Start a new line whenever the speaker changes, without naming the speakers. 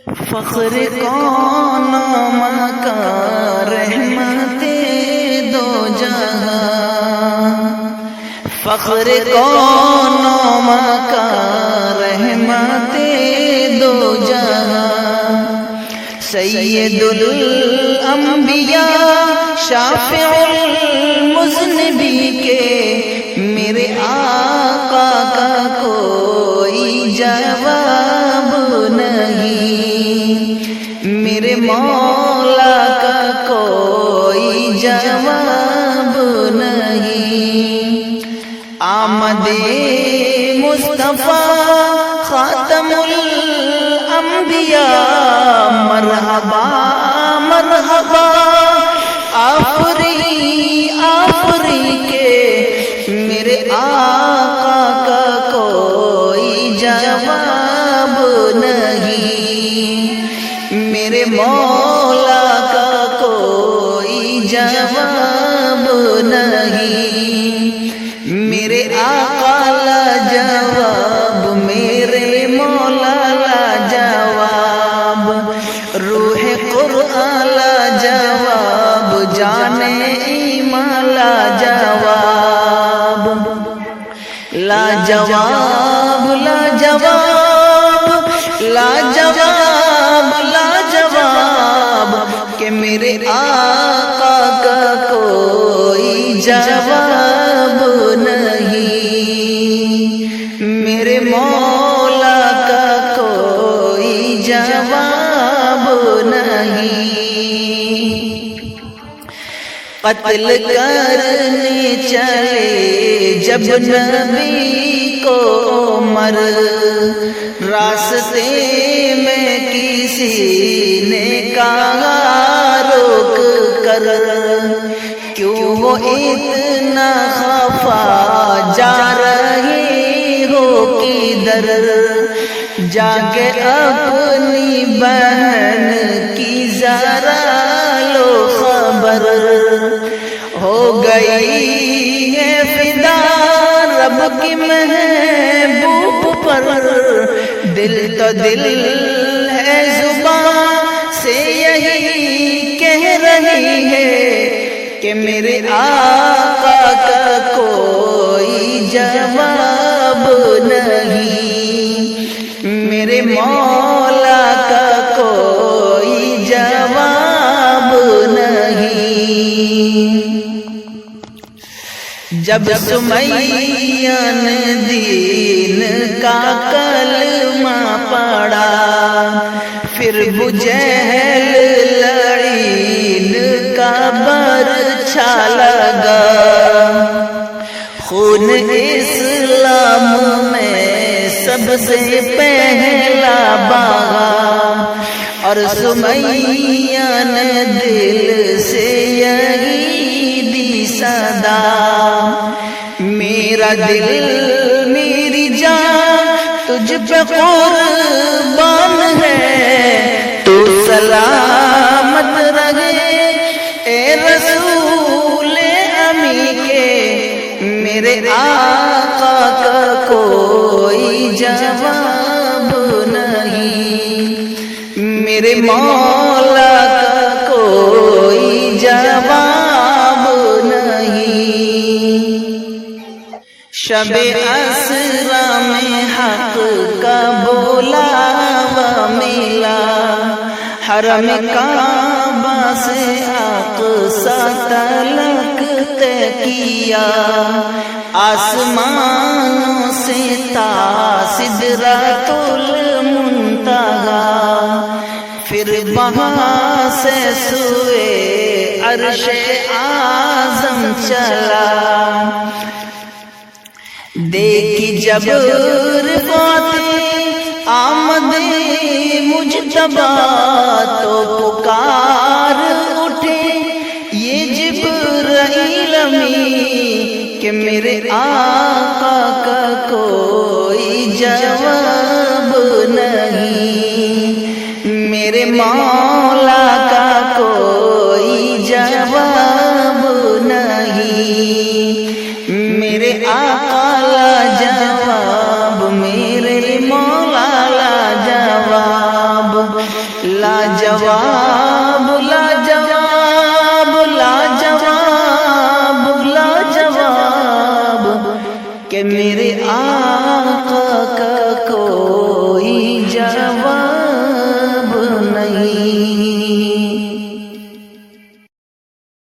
فخر کون مکان رحمت دو جہاں، فخر کون مکان رحمت دو جہاں، سید الانبیاء شافع المذنبین کے میرے آقا کا کوئی جواب نہیں، میرے مولا کا کوئی جواب نہیں۔ آمد مصطفیٰ خاتم الانبیاء، مرحبا مرحبا آفری آفری کے میرے آقا کا کوئی جواب نہیں، میرے مولا کا کوئی جواب نہیں، میرے آقا لا جواب، میرے مولا لا جواب، روح قرآن لا جواب، جانے ایمان لا جواب، لا جواب لا جواب لا جواب لا جواب کہ میرے آقا کا کوئی جواب نہیں، میرے مولا کا کوئی جواب نہیں۔ قتل کرنے چلے جب نبی کو عمر، راستے میں کسی نے کہا روک کر، کیوں وہ اتنا خفا جا رہی ہو کدھر، جا کے اپنی بہن کی ذرا لو خبر، ہو گئی ہے فدا رب کی محبوب پر، دل تو دل ہے زبان سے یہی کہہ رہی ہے کہ میرے آقا کا کوئی جواب نہیں، میرے مولا کا کوئی جواب نہیں۔ جب سمیہ نے دین کا کلمہ پڑھا، پھر بجہل لعین کا برچھا لگا، خون اسلام میں سب سے پہلا بہا، اور سمیہ نے دل سے یہی دی صدا، میرا دل میری جان تجھ پہ قربان ہے، تو سلامت رہے اے رسول امی کے میرے آقا کا کوئی جواب نہیں، میرے مولا کا کوئی جواب نہیں۔ شب اسرا میں حق کا بلاوا ملا، حرم کعبہ سے اقصی تلک طے کیا، آسمانوں سے تا سدرۃ المنتہا، پھر وہاں سے سوئے عرش اعظم چلا، دیکھی جب رفعت آمد مجتبی تو پکار اٹھے یہ جبرائیل امی کہ میرے آقا کا کوئی جواب نہیں، میرے مولا کا کوئی جواب نہیں، میرے آقا لا جواب، میرے مولا لا جواب، لاجواب لاجواب لاجواب لاجواب کہ میرے آقا کا کوئی جواب نہیں.